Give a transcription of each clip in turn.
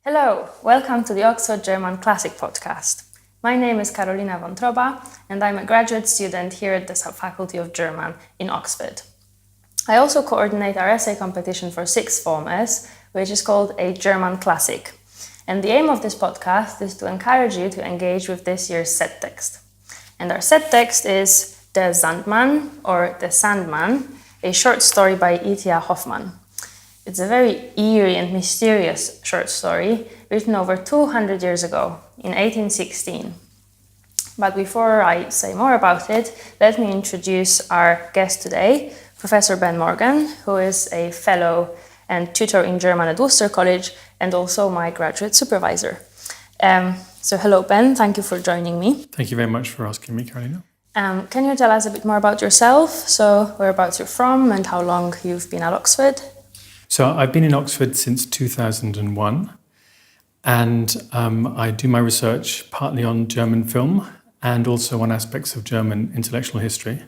Hello, welcome to the Oxford German Classic Podcast. My name is Karolina Wątroba and I'm a graduate student here at the Faculty of German in Oxford. I also coordinate our essay competition for sixth Form S, which is called a German Classic. And the aim of this podcast is to encourage you to engage with this year's set text. And our set text is Der Sandmann, or The Sandman, a short story by E.T.A. Hoffmann. It's a very eerie and mysterious short story written over 200 years ago, in 1816. But before I say more about it, let me introduce our guest today, Professor Ben Morgan, who is a fellow and tutor in German at Worcester College and also my graduate supervisor. So hello, Ben. Thank you for joining me. Thank you very much for asking me, Karolina. Can you tell us a bit more about yourself? So whereabouts you're from and how long you've been at Oxford? So I've been in Oxford since 2001, and I do my research partly on German film and also on aspects of German intellectual history.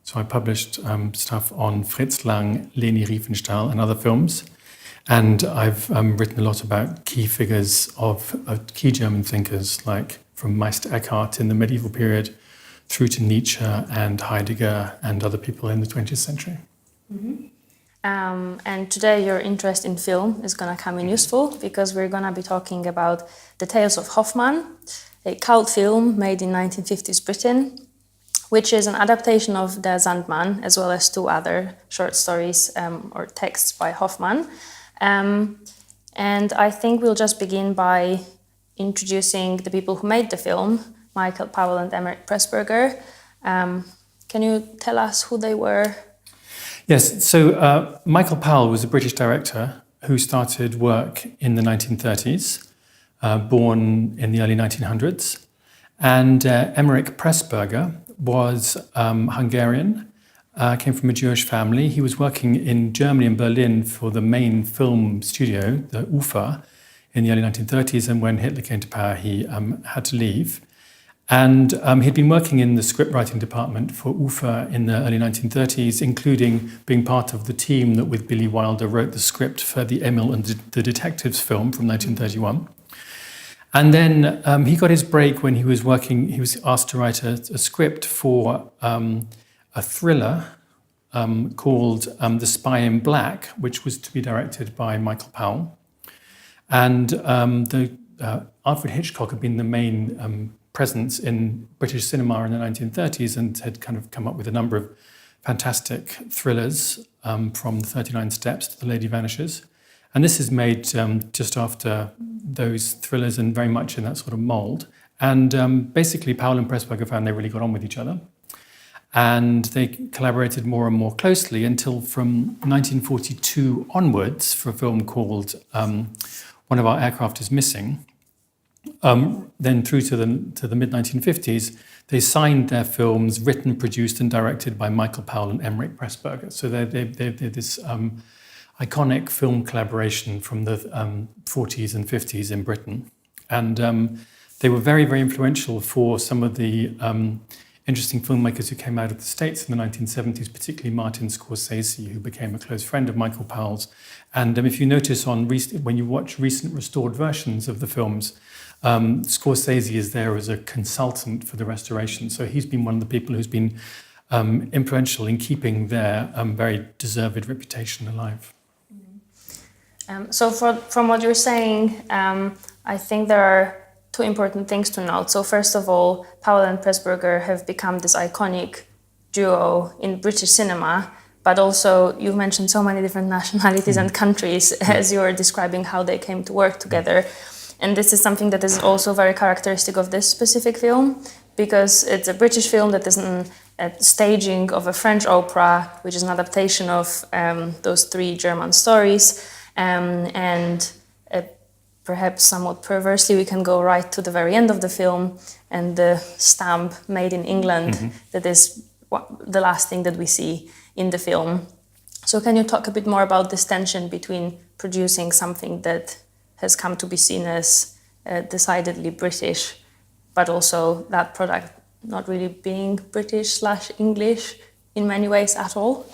So I published stuff on Fritz Lang, Leni Riefenstahl and other films, and I've written a lot about key figures of key German thinkers, like from Meister Eckhart in the medieval period through to Nietzsche and Heidegger and other people in the 20th century. Mm-hmm. And today your interest in film is going to come in useful because we're going to be talking about The Tales of Hoffmann, a cult film made in 1950s Britain, which is an adaptation of Der Sandmann, as well as two other short stories or texts by Hoffmann. And I think we'll just begin by introducing the people who made the film, Michael Powell and Emmerich Pressburger. Can you tell us who they were? Yes, so Michael Powell was a British director who started work in the 1930s, born in the early 1900s. And Emmerich Pressburger was Hungarian, came from a Jewish family. He was working in Germany, in Berlin, for the main film studio, the UFA, in the early 1930s. And when Hitler came to power, he had to leave. And he'd been working in the scriptwriting department for UFA in the early 1930s, including being part of the team that with Billy Wilder wrote the script for the Emil and the Detectives film from 1931. And then he got his break when he was working, he was asked to write a script for a thriller called The Spy in Black, which was to be directed by Michael Powell. And Alfred Hitchcock had been the main presence in British cinema in the 1930s and had kind of come up with a number of fantastic thrillers from The 39 Steps to The Lady Vanishes. And this is made just after those thrillers and very much in that sort of mould. And basically Powell and Pressburger found they really got on with each other. And they collaborated more and more closely until from 1942 onwards for a film called One of Our Aircraft is Missing. Then through to the mid-1950s, they signed their films written, produced and directed by Michael Powell and Emmerich Pressburger. So they're this iconic film collaboration from the 40s and 50s in Britain. And they were very, very influential for some of the interesting filmmakers who came out of the States in the 1970s, particularly Martin Scorsese, who became a close friend of Michael Powell's. And if you notice when you watch recent restored versions of the films, Scorsese is there as a consultant for the restoration. So he's been one of the people who's been influential in keeping their very deserved reputation alive. So from what you're saying, I think there are two important things to note. So first of all, Powell and Pressburger have become this iconic duo in British cinema, but also you've mentioned so many different nationalities and countries as you were describing how they came to work together. And this is something that is also very characteristic of this specific film, because it's a British film that is a staging of a French opera, which is an adaptation of those three German stories. And perhaps somewhat perversely, we can go right to the very end of the film and the stamp made in England, that is the last thing that we see in the film. So can you talk a bit more about this tension between producing something that has come to be seen as decidedly British, but also that product not really being British/English in many ways at all?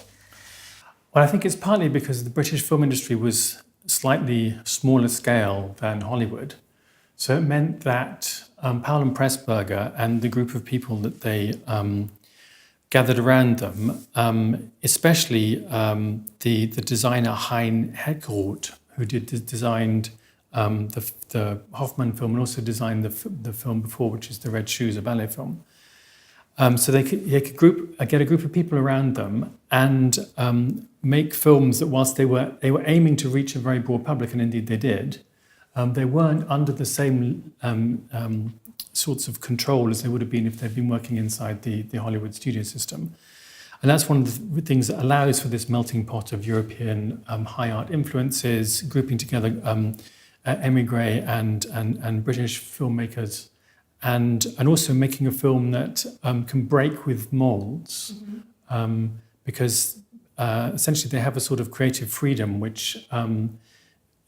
Well, I think it's partly because the British film industry was slightly smaller scale than Hollywood. So it meant that Powell and Pressburger and the group of people that they gathered around them, especially the designer Hein Heckroth, who designed the Hoffmann film and also designed the film before, which is The Red Shoes, a ballet film. So they could get a group of people around them and make films that, whilst they were aiming to reach a very broad public, and indeed they did, they weren't under the same sorts of control as they would have been if they'd been working inside the Hollywood studio system. And that's one of the things that allows for this melting pot of European high art influences, grouping together émigré and British filmmakers, and also making a film that can break with molds, because essentially they have a sort of creative freedom, which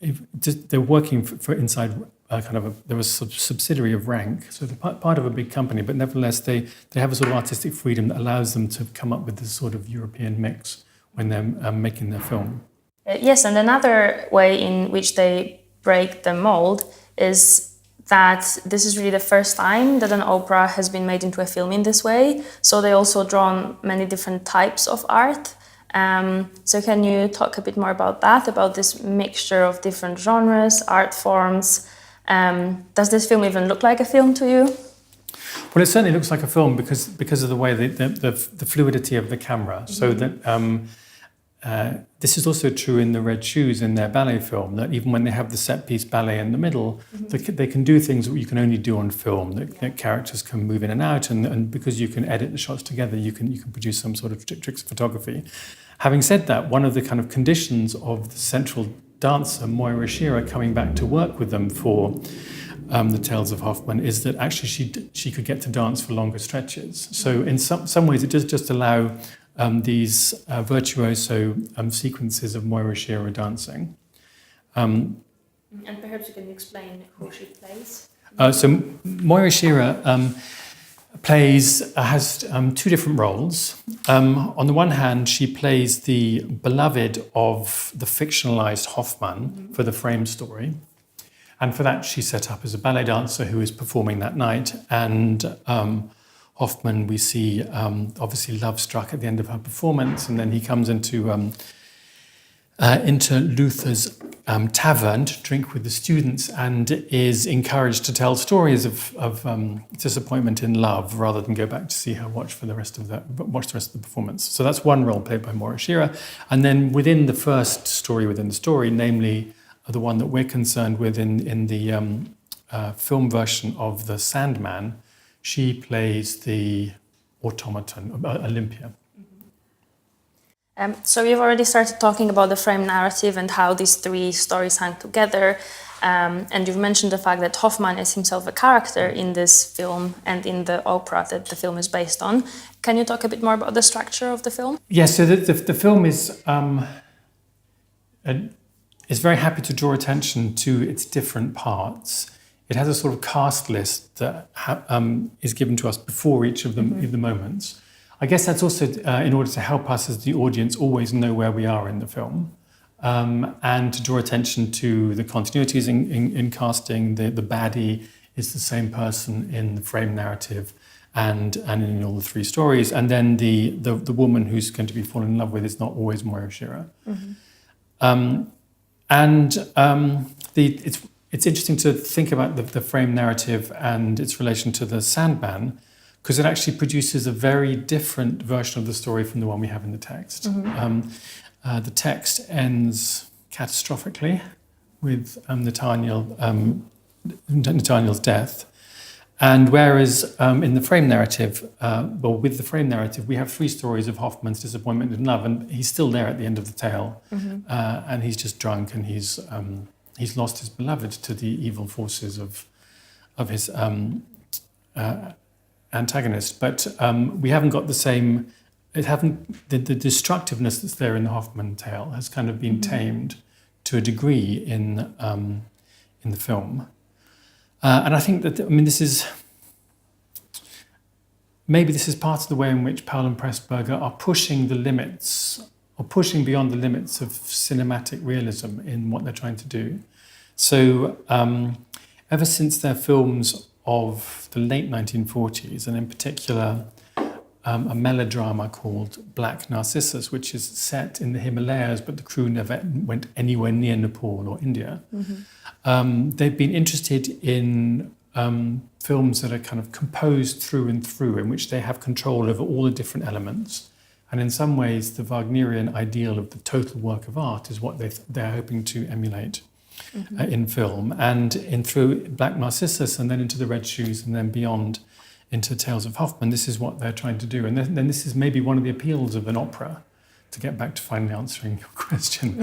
they're working for inside there was a subsidiary of Rank, so they're part of a big company, but nevertheless they have a sort of artistic freedom that allows them to come up with this sort of European mix when they're making their film. Yes, and another way in which they break the mold is that this is really the first time that an opera has been made into a film in this way. So they also draw on many different types of art. So can you talk a bit more about that, about this mixture of different genres, art forms? Does this film even look like a film to you? Well, it certainly looks like a film because of the way the fluidity of the camera. Mm-hmm. So that this is also true in The Red Shoes, in their ballet film, that even when they have the set piece ballet in the middle, mm-hmm. they can do things that you can only do on film. That characters can move in and out, and because you can edit the shots together, you can produce some sort of tricks of photography. Having said that, one of the kind of conditions of the central dancer, Moira Shearer, coming back to work with them for the Tales of Hoffmann, is that actually she could get to dance for longer stretches. So in some ways it does just allow these virtuoso sequences of Moira Shearer dancing. And perhaps you can explain who she plays? So Moira Shearer has two different roles. On the one hand, she plays the beloved of the fictionalized Hoffmann for the frame story. And for that, she's set up as a ballet dancer who is performing that night. And Hoffmann, we see obviously love struck at the end of her performance. And then he comes into Luther's tavern to drink with the students and is encouraged to tell stories of disappointment in love rather than go back to see her watch the rest of the performance. So that's one role played by Moira Shearer. And then within the first story within the story, namely the one that we're concerned with in the film version of the Sandmann, she plays the automaton, Olympia. So you've already started talking about the frame narrative and how these three stories hang together. And you've mentioned the fact that Hoffmann is himself a character in this film and in the opera that the film is based on. Can you talk a bit more about the structure of the film? Yes, so the film is very happy to draw attention to its different parts. It has a sort of cast list that is given to us before each of the moments. I guess that's also in order to help us as the audience always know where we are in the film, and to draw attention to the continuities in casting. The baddie is the same person in the frame narrative and in all the three stories. And then the woman who's going to be fallen in love with is not always Moira Shearer. Mm-hmm. It's interesting to think about the frame narrative and its relation to the Sandmann, because it actually produces a very different version of the story from the one we have in the text. Mm-hmm. The text ends catastrophically with Nathaniel's death. And whereas in the frame narrative, with the frame narrative, we have three stories of Hoffmann's disappointment in love, and he's still there at the end of the tale, mm-hmm. And he's just drunk, and he's lost his beloved to the evil forces of his antagonist. But we haven't got the same. The destructiveness that's there in the Hoffmann tale has kind of been mm-hmm. tamed to a degree in the film. And I think that, this is part of the way in which Powell and Pressburger are pushing the limits or pushing beyond the limits of cinematic realism in what they're trying to do. So ever since their films of the late 1940s, and in particular a melodrama called Black Narcissus, which is set in the Himalayas, but the crew never went anywhere near Nepal or India. They've been interested in films that are kind of composed through and through, in which they have control over all the different elements. And in some ways, the Wagnerian ideal of the total work of art is what they're hoping to emulate in film. And through Black Narcissus, and then into The Red Shoes, and then beyond into Tales of Hoffmann, this is what they're trying to do. And then this is maybe one of the appeals of an opera, to get back to finally answering your question,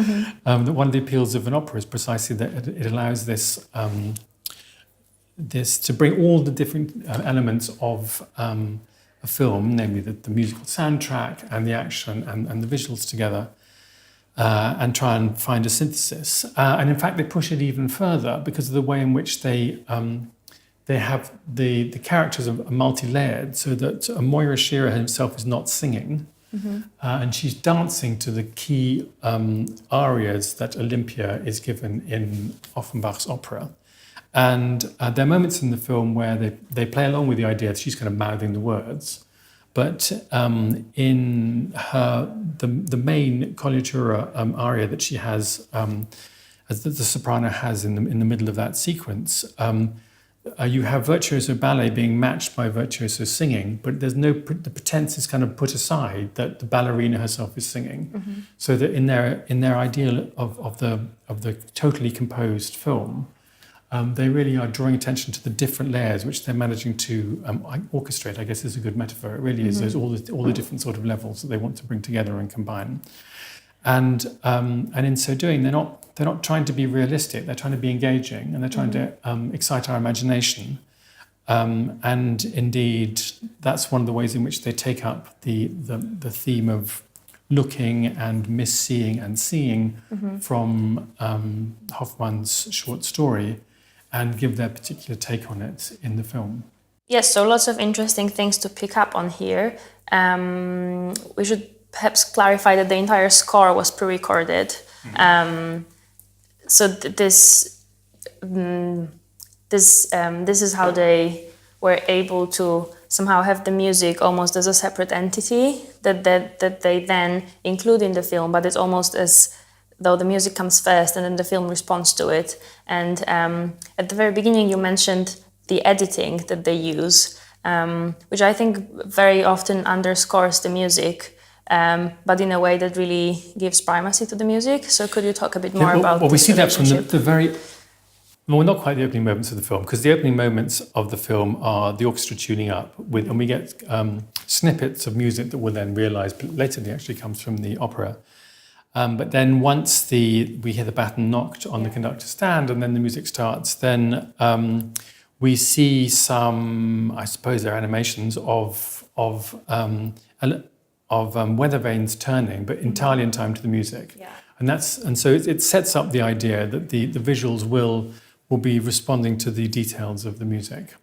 that one of the appeals of an opera is precisely that it allows this to bring all the different elements of a film, namely the musical soundtrack and the action and the visuals together, and try and find a synthesis. And in fact, they push it even further because of the way in which they have the characters are multi-layered, so that Moira Shearer himself is not singing, and she's dancing to the key arias that Olympia is given in Offenbach's opera. And there are moments in the film where they play along with the idea that she's kind of mouthing the words. But in the main coloratura aria that she has, as the soprano has in the middle of that sequence, you have virtuoso ballet being matched by virtuoso singing, but there's the pretense is kind of put aside that the ballerina herself is singing. So that in their ideal of the totally composed film, they really are drawing attention to the different layers which they're managing to orchestrate, I guess is a good metaphor. It really is. There's all the different sort of levels that they want to bring together and combine. And in so doing, they're not trying to be realistic. They're trying to be engaging, and they're trying to excite our imagination. And indeed, that's one of the ways in which they take up the theme of looking and misseeing and seeing from Hoffmann's short story, and give their particular take on it in the film. Yes, so lots of interesting things to pick up on here. We should perhaps clarify that the entire score was pre-recorded. So this is how they were able to somehow have the music almost as a separate entity that they then include in the film, but it's almost as though the music comes first and then the film responds to it. And at the very beginning you mentioned the editing that they use, which I think very often underscores the music, but in a way that really gives primacy to the music. So could you talk a bit more about Well, we see that from relationship? the very... Well, not quite the opening moments of the film, because the opening moments of the film are the orchestra tuning up, and we get snippets of music that we'll then realise later actually comes from the opera. But then once we hear the baton knocked on the conductor's stand and then the music starts, then we see some, I suppose they're animations of weather vanes turning, but entirely in time to the music. Yeah. And so it sets up the idea that the visuals will be responding to the details of the music.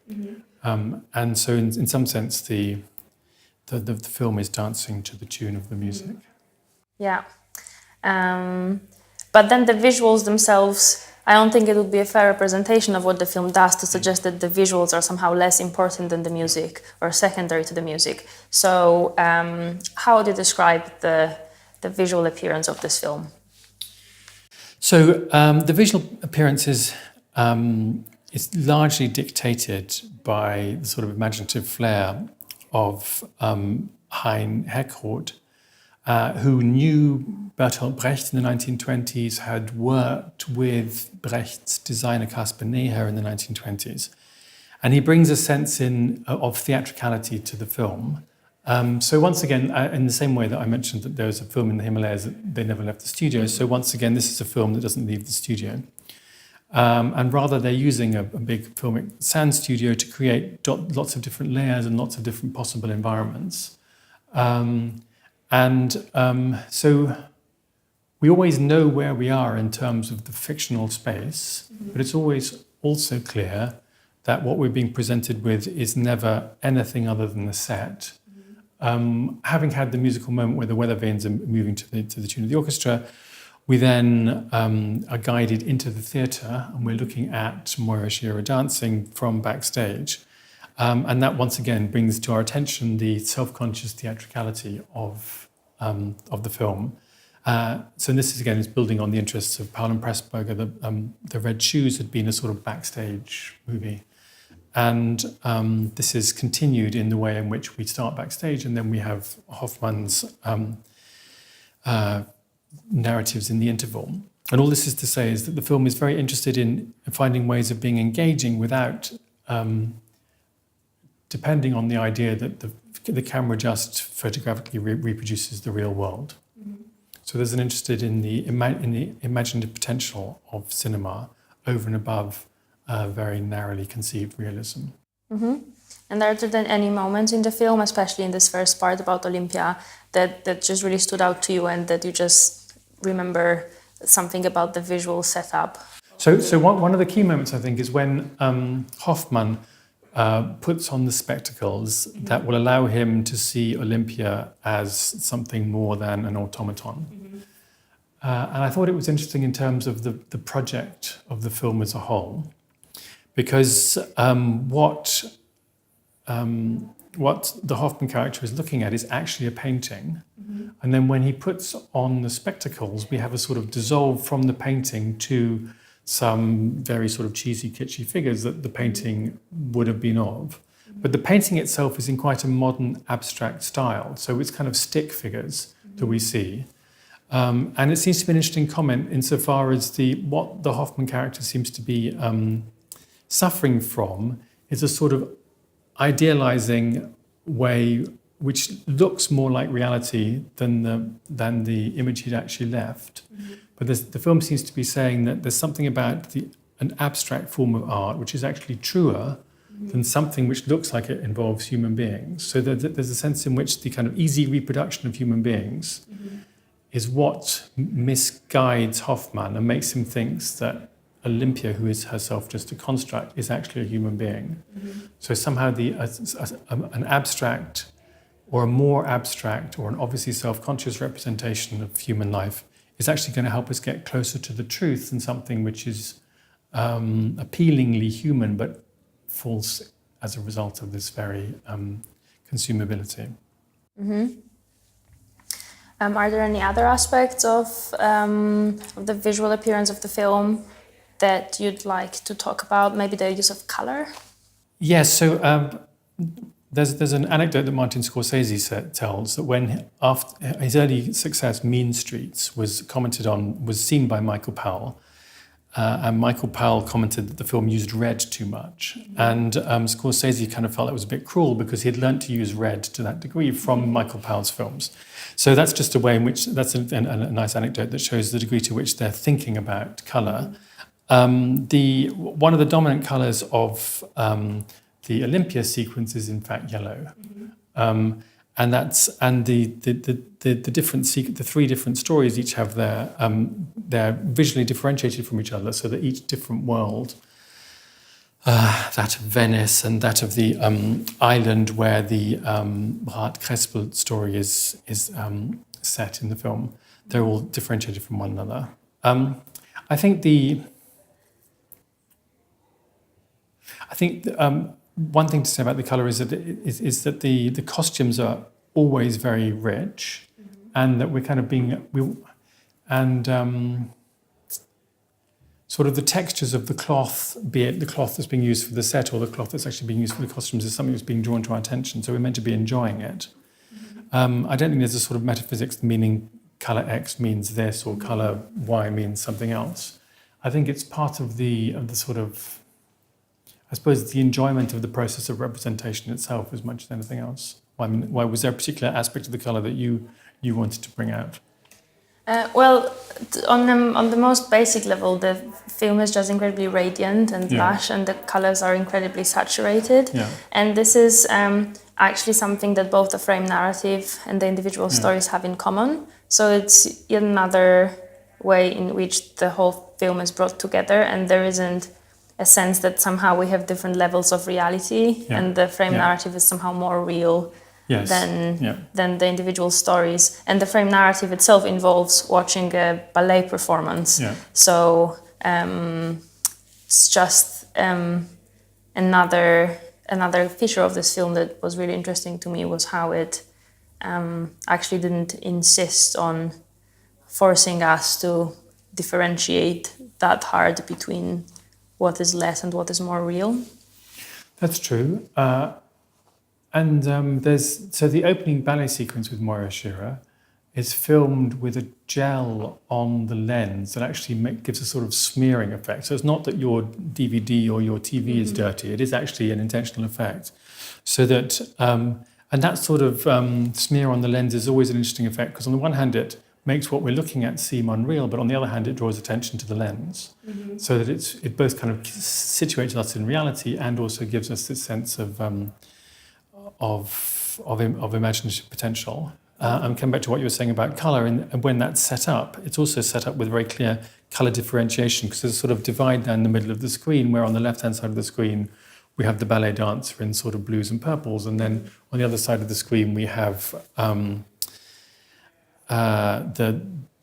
And so in some sense the film is dancing to the tune of the music. Yeah. But then the visuals themselves, I don't think it would be a fair representation of what the film does to suggest that the visuals are somehow less important than the music or secondary to the music. So how would you describe the visual appearance of this film? So the visual appearance is largely dictated by the sort of imaginative flair of Hein Heckroth, who knew Bertolt Brecht in the 1920s, had worked with Brecht's designer Caspar Neher in the 1920s. And he brings a sense of theatricality to the film. So once again, in the same way that I mentioned that there was a film in the Himalayas that they never left the studio, so once again, this is a film that doesn't leave the studio. And rather, they're using a big filmic sound studio to create lots of different layers and lots of different possible environments. So we always know where we are in terms of the fictional space, but it's always also clear that what we're being presented with is never anything other than the set. having had the musical moment where the weather vanes are moving to the tune of the orchestra, we then are guided into the theatre, and we're looking at Moira Shearer dancing from backstage. And that once again brings to our attention the self-conscious theatricality of the film. So this is building on the interests of Powell and Pressburger. The Red Shoes had been a sort of backstage movie. And this is continued in the way in which we start backstage, and then we have Hoffmann's narratives in the interval. And all this is to say is that the film is very interested in finding ways of being engaging without depending on the idea that the camera just photographically reproduces the real world. Mm-hmm. So there's an interest in the imaginative potential of cinema over and above very narrowly conceived realism. Mm-hmm. And are there any moments in the film, especially in this first part about Olympia, that just really stood out to you and that you just remember something about the visual setup? So one of the key moments, I think, is when Hoffmann puts on the spectacles that will allow him to see Olympia as something more than an automaton. Mm-hmm. And I thought it was interesting in terms of the project of the film as a whole, because what the Hoffmann character is looking at is actually a painting. Mm-hmm. And then when he puts on the spectacles, we have a sort of dissolve from the painting to some very sort of cheesy, kitschy figures that the painting would have been of. But the painting itself is in quite a modern, abstract style. So it's kind of stick figures that we see. And it seems to be an interesting comment insofar as what the Hoffmann character seems to be suffering from is a sort of idealizing way which looks more like reality than the image he'd actually left. Mm-hmm. But the film seems to be saying that there's something about an abstract form of art which is actually truer than something which looks like it involves human beings. So there's a sense in which the kind of easy reproduction of human beings is what misguides Hoffmann and makes him think that Olympia, who is herself just a construct, is actually a human being. Mm-hmm. So somehow an abstract or a more abstract or an obviously self-conscious representation of human life is actually going to help us get closer to the truth than something which is appealingly human but false as a result of this very consumability. Mm-hmm. Are there any other aspects of the visual appearance of the film that you'd like to talk about? Maybe the use of color? Yes, so there's an anecdote that Martin Scorsese tells that when after his early success, Mean Streets, was seen by Michael Powell, and Michael Powell commented that the film used red too much. And Scorsese kind of felt it was a bit cruel because he'd learned to use red to that degree from Michael Powell's films. So that's just a way in which, that's a nice anecdote that shows the degree to which they're thinking about colour. One of the dominant colours of the Olympia sequence is in fact yellow. And the three different stories each have they're visually differentiated from each other, so that each different world, that of Venice and that of the island where the Brat Crespel story is set in the film, they're all differentiated from one another. I think one thing to say about the colour is that the costumes are always very rich, and that we're kind of sort of the textures of the cloth, be it the cloth that's being used for the set or the cloth that's actually being used for the costumes, is something that's being drawn to our attention. So we're meant to be enjoying it. I don't think there's a sort of metaphysics meaning colour X means this or colour Y means something else. I think it's part of the sort of, I suppose, the enjoyment of the process of representation itself as much as anything else. Why was there a particular aspect of the colour that you wanted to bring out? On the most basic level, the film is just incredibly radiant and lush, and the colours are incredibly saturated. Yeah. And this is actually something that both the frame narrative and the individual stories have in common. So it's yet another way in which the whole film is brought together, and there isn't a sense that somehow we have different levels of reality, and the frame narrative is somehow more real Yes. than the individual stories. And the frame narrative itself involves watching a ballet performance. Yeah. So it's just another feature of this film that was really interesting to me was how it actually didn't insist on forcing us to differentiate that hard between what is less and what is more real. That's true. And so the opening ballet sequence with Moira Shearer is filmed with a gel on the lens that actually gives a sort of smearing effect. So it's not that your DVD or your TV is dirty, it is actually an intentional effect. So that, and that sort of smear on the lens is always an interesting effect, because on the one hand it makes what we're looking at seem unreal, but on the other hand it draws attention to the lens. So that it both kind of situates us in reality and also gives us this sense of imaginative potential. And come back to what you were saying about colour, and when that's set up, it's also set up with very clear colour differentiation, because there's a sort of divide down the middle of the screen, where on the left-hand side of the screen we have the ballet dancer in sort of blues and purples, and then on the other side of the screen we have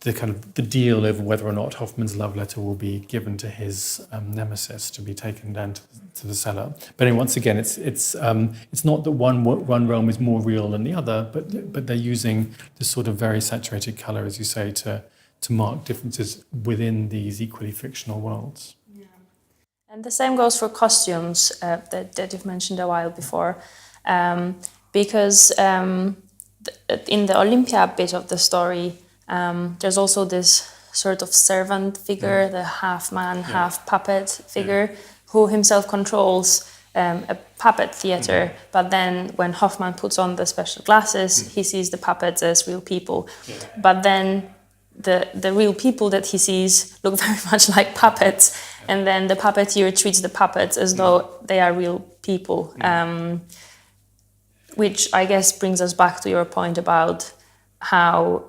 the kind of the deal over whether or not Hoffmann's love letter will be given to his nemesis to be taken down to the cellar. But anyway, once again, it's not that one realm is more real than the other, but they're using this sort of very saturated colour, as you say, to mark differences within these equally fictional worlds. Yeah. And the same goes for costumes that you've mentioned a while before, because in the Olympia bit of the story, there's also this sort of servant figure, the half man, half puppet figure, who himself controls a puppet theater. But then when Hoffmann puts on the special glasses, he sees the puppets as real people. But then the real people that he sees look very much like puppets. And then the puppeteer treats the puppets as though they are real people. Which I guess brings us back to your point about how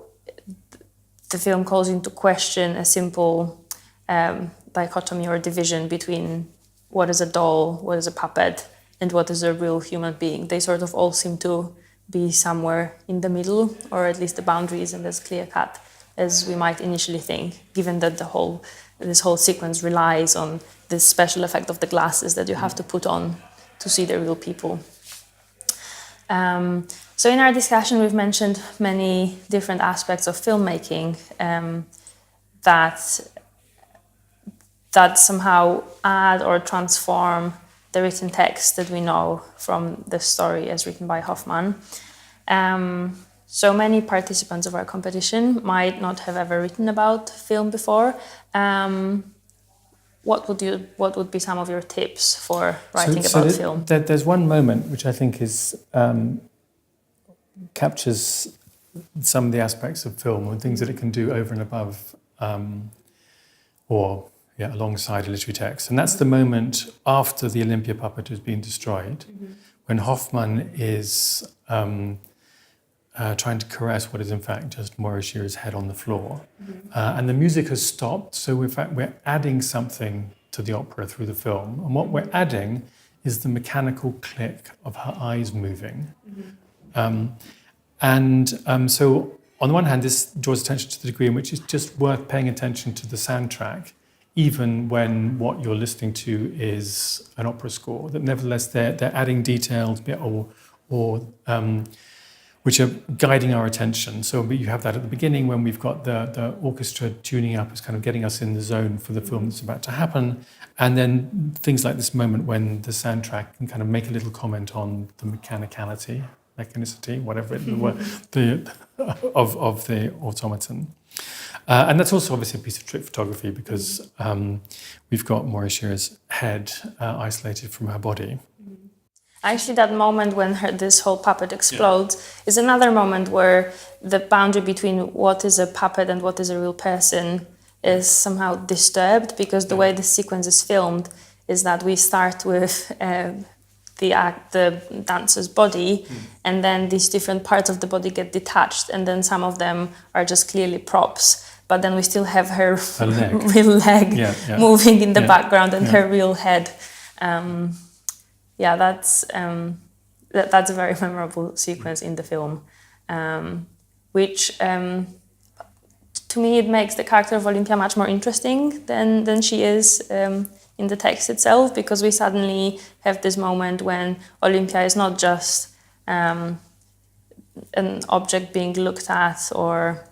the film calls into question a simple dichotomy or division between what is a doll, what is a puppet, and what is a real human being. They sort of all seem to be somewhere in the middle, or at least the boundary isn't as clear-cut as we might initially think, given that this whole sequence relies on this special effect of the glasses that you have to put on to see the real people. So in our discussion, we've mentioned many different aspects of filmmaking that somehow add or transform the written text that we know from the story as written by Hoffmann. So many participants of our competition might not have ever written about film before. What would be some of your tips for writing about film? There's one moment which I think is captures some of the aspects of film and things that it can do over and above alongside a literary text. And that's the moment after the Olympia puppet has been destroyed, when Hoffmann is trying to caress what is in fact just Moira Shearer's head on the floor. And the music has stopped, so in fact we're adding something to the opera through the film. And what we're adding is the mechanical click of her eyes moving. So on the one hand, this draws attention to the degree in which it's just worth paying attention to the soundtrack, even when what you're listening to is an opera score. That nevertheless they're adding details which are guiding our attention. So you have that at the beginning when we've got the orchestra tuning up as kind of getting us in the zone for the film that's about to happen. And then things like this moment when the soundtrack can kind of make a little comment on the mechanicity, whatever it of the automaton. And that's also obviously a piece of trick photography, because we've got Moira Shearer's head isolated from her body. Actually, that moment when this whole puppet explodes is another moment where the boundary between what is a puppet and what is a real person is somehow disturbed, because the way the sequence is filmed is that we start with the dancer's body, and then these different parts of the body get detached, and then some of them are just clearly props. But then we still have her real leg moving in the background and her real head. That's that's a very memorable sequence in the film, which to me it makes the character of Olympia much more interesting than she is in the text itself, because we suddenly have this moment when Olympia is not just an object being looked at or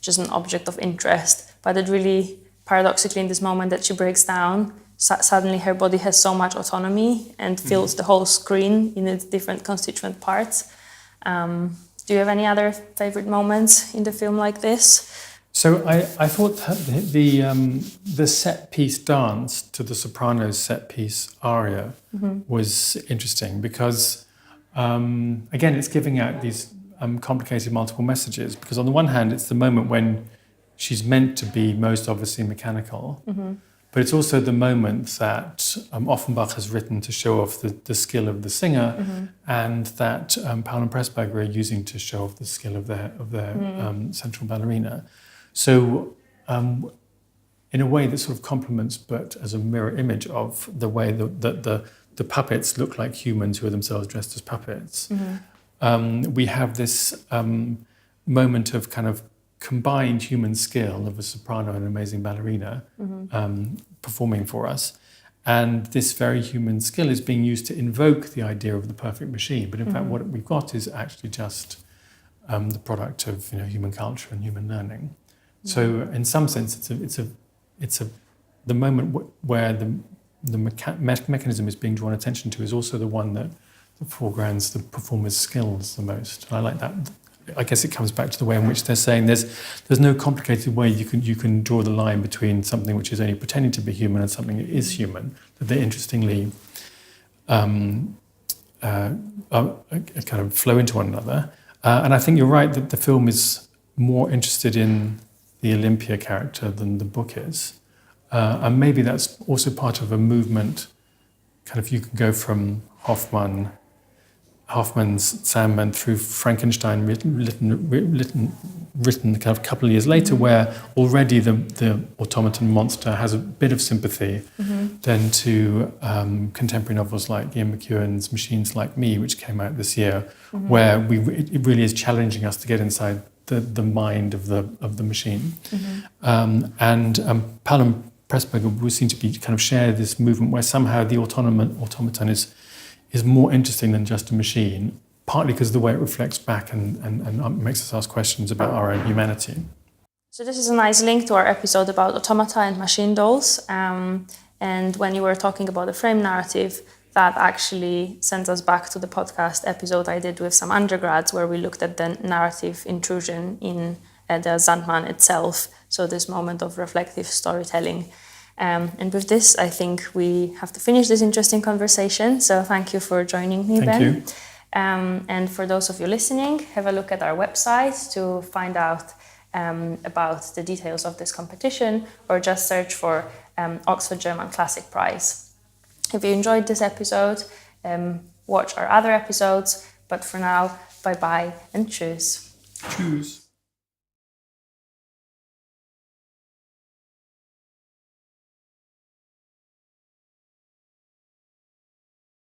just an object of interest, but it really, paradoxically, in this moment that she breaks down, suddenly her body has so much autonomy and fills the whole screen in its different constituent parts. Do you have any other favorite moments in the film like this? So I thought that the set piece dance to the Sopranos set piece aria was interesting because, again, it's giving out these complicated multiple messages. Because on the one hand, it's the moment when she's meant to be most obviously mechanical, but it's also the moment that Offenbach has written to show off the skill of the singer, and that Powell and Pressburger are using to show off the skill of their central ballerina. So, in a way that sort of complements, but as a mirror image of the way that the puppets look like humans who are themselves dressed as puppets. We have this moment of kind of combined human skill of a soprano and an amazing ballerina performing for us. And this very human skill is being used to invoke the idea of the perfect machine. But in fact, what we've got is actually just the product of human culture and human learning. So in some sense, it's the moment where the mechanism is being drawn attention to is also the one that foregrounds the performer's skills the most. And I like that. I guess it comes back to the way in which they're saying there's no complicated way you can draw the line between something which is only pretending to be human and something that is human. That they interestingly kind of flow into one another. And I think you're right that the film is more interested in the Olympia character than the book is. And maybe that's also part of a movement. Kind of you can go from Hoffmann's Sandmann through Frankenstein, written kind of a couple of years later, where already the automaton monster has a bit of sympathy, then to contemporary novels like Ian McEwan's Machines Like Me, which came out this year, where it really is challenging us to get inside the mind of the machine. And Powell and Pressburger seem to be kind of share this movement where somehow the automaton is more interesting than just a machine, partly because of the way it reflects back and makes us ask questions about our own humanity. So this is a nice link to our episode about automata and machine dolls. And when you were talking about the frame narrative, that actually sends us back to the podcast episode I did with some undergrads, where we looked at the narrative intrusion in the Sandmann itself. So this moment of reflective storytelling. And with this, I think we have to finish this interesting conversation. So thank you for joining me, Ben. Thank you. And for those of you listening, have a look at our website to find out about the details of this competition, or just search for Oxford German Classic Prize. If you enjoyed this episode, watch our other episodes. But for now, bye-bye and tschüss. Tschüss.